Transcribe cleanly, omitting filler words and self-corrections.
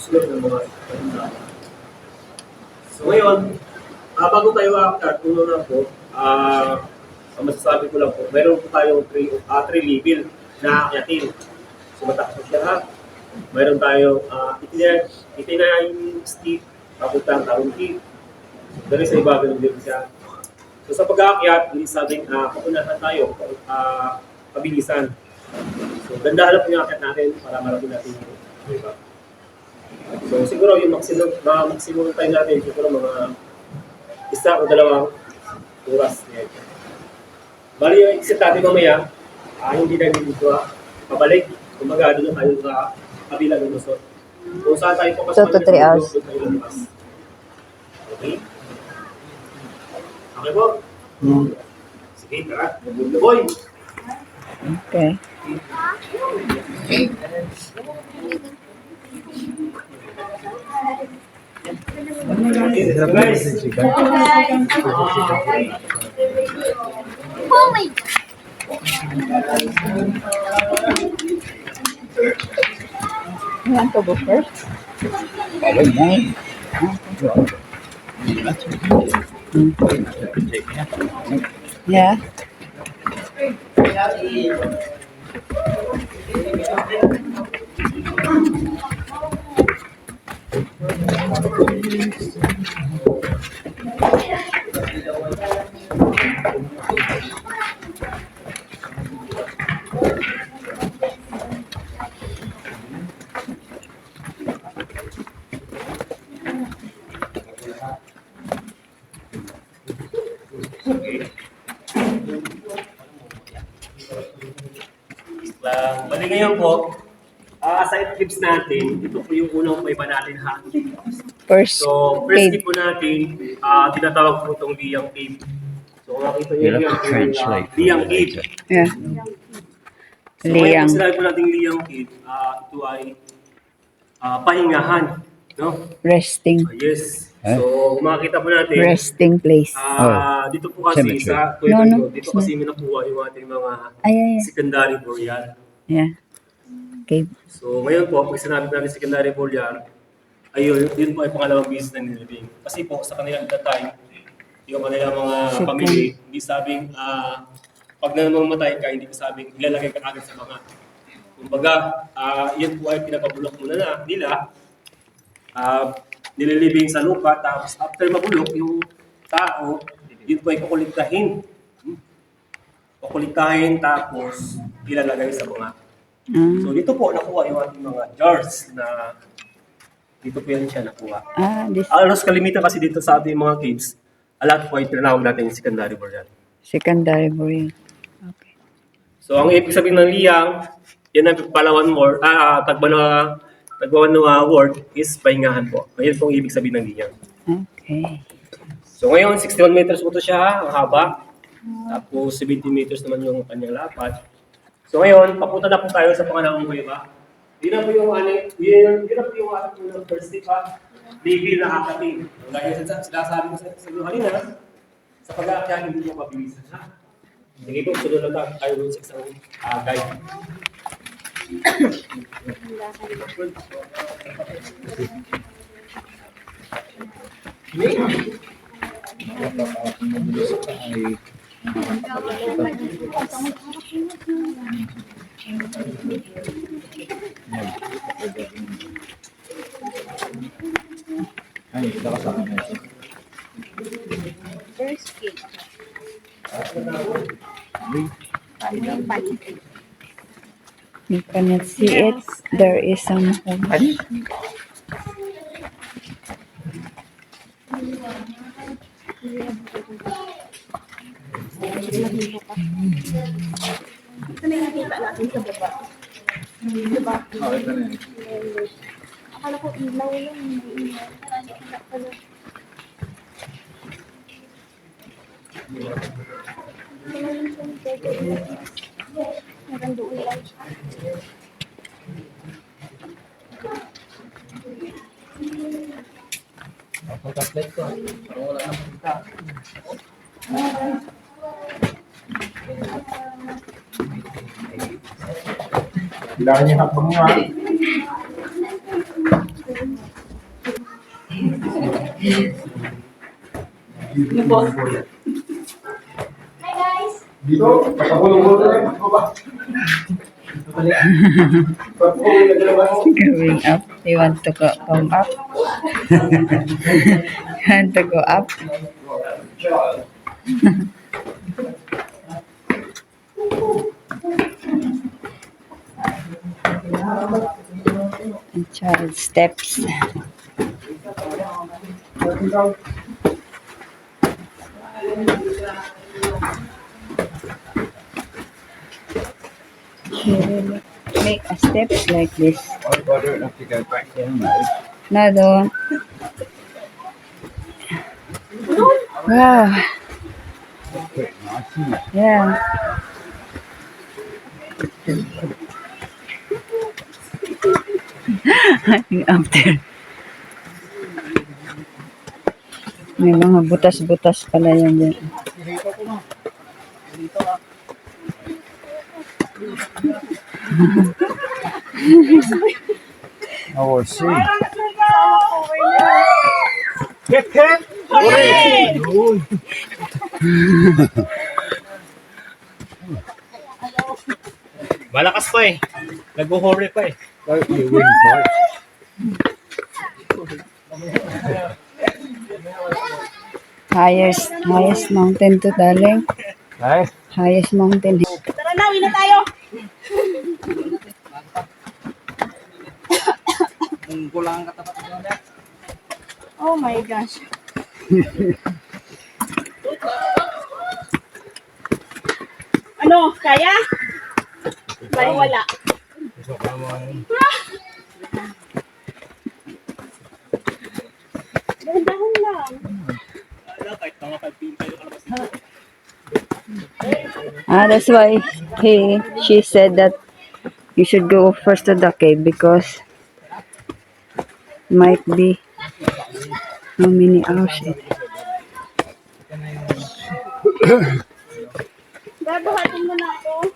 susunod ng mga So ngayon, bago tayo after, tulo na po, ang masasabi ko lang po, meron po tayong 3 level na aakyatin. So matapos siya ha. Meron tayong 89 steep, papuntang Taunti. Dali sa ibabaw din siya. So sa pag-aakyat, hindi sabing paunahan tayo, pabilisan. So ganda halap yung aakyat natin para marami natin yung diba? So siguro yung maximum time natin, siguro mga 1 o 2 oras. Yeah. Bali yung exit natin mamaya, hindi na dito pabalik. Kumbaga doon tayo sa kabila ng Luzon. Kung saan tayo focus 2 to 3 hours. Okay? Okay po? Sige, tara. Good boy. Okay. Guys. Oh my God. You want to go first? Yeah. Bali ngayon po, sa clips natin, ito po yung unang paiba natin ha. First So, first aid. tip po natin, tinatawag po itong Liang Cave. So, makita niyo yung Liang Cave. Yeah. So, Liang. kung sinabi po natin Liang Cave, ito ay pahingahan. No? Resting. Yes. So, makikita po natin, Resting place. dito po kasi sa No. dito kasi may nakuha yung ating mga Ay. secondary burial. Yeah. Okay. So, ngayon po, pag sinabi natin secondary burial, ayun, yun po ay pangalawang business na nilibing. Kasi po, sa kanilang time, yung kanilang mga pamilya, hindi sabing, pag namamatay ka, hindi sabing, ilalagay ka agad sa mga. Kumbaga, yun po ay pinapabulok muna na nila, nililibing sa lupa, tapos after mabulok, yung tao, yun po ay kukuliktahin. Kukuliktahin, tapos ilalagay sa mga. So dito po nakuha yung ating mga jars na dito po yan siya nakuha. This Alos kalimitan kasi dito sa ating mga caves, alat po ay tinawag natin yung secondary burial. secondary burial. Okay. So ang ibig sabihin ng liyang, yan ang Palawan word, Tagbawan word is pahingahan po. Ayun po ang ibig sabihin ng liyang. Okay. So ngayon, 61 meters po ito siya, ang haba. Tapos 70 meters naman yung kanyang lapad. So ngayon, papunta na po tayo sa pangalawang kuweba. Yun na po yung first step ha. Level na akatin. Gaya sa sinasabi ko sa kanina, sa pag-aakyat, hindi mo mabilisan ha. Sige po, sunod na tayo sa isang guide. First gate. You cannot see it. There is some holes. Ito na yung nakita natin sa baba. Diba? Akala ko ilaw lang, hindi ilaw. Maganda ilaw siya. Pagka-flight ko, parang wala nang punta. Kailangan niya habang nga. Dito, pasabulong-bulong na lang. Baba. Pagpuli na dalawa mo. Growing up. You want to come up? You want to go up? And child steps. She will make a steps like this. I'll bother enough to get back in, mate. No, don't. Wow. Pretty nice, isn't it? Yeah. After. May mga butas-butas pala yan dyan. I will see. Get him! Malakas pa eh. Nag-horror pa eh. Don't you win first. Highest mountain to, darling. Hey? Highest mountain. Tara na, uwi na tayo. Oh my gosh. Ano, kaya? Bali wala. Dahan-dahan lang. That's why she said that you should go first to the cave because might be how many hours it. Babuhatin mo na ako.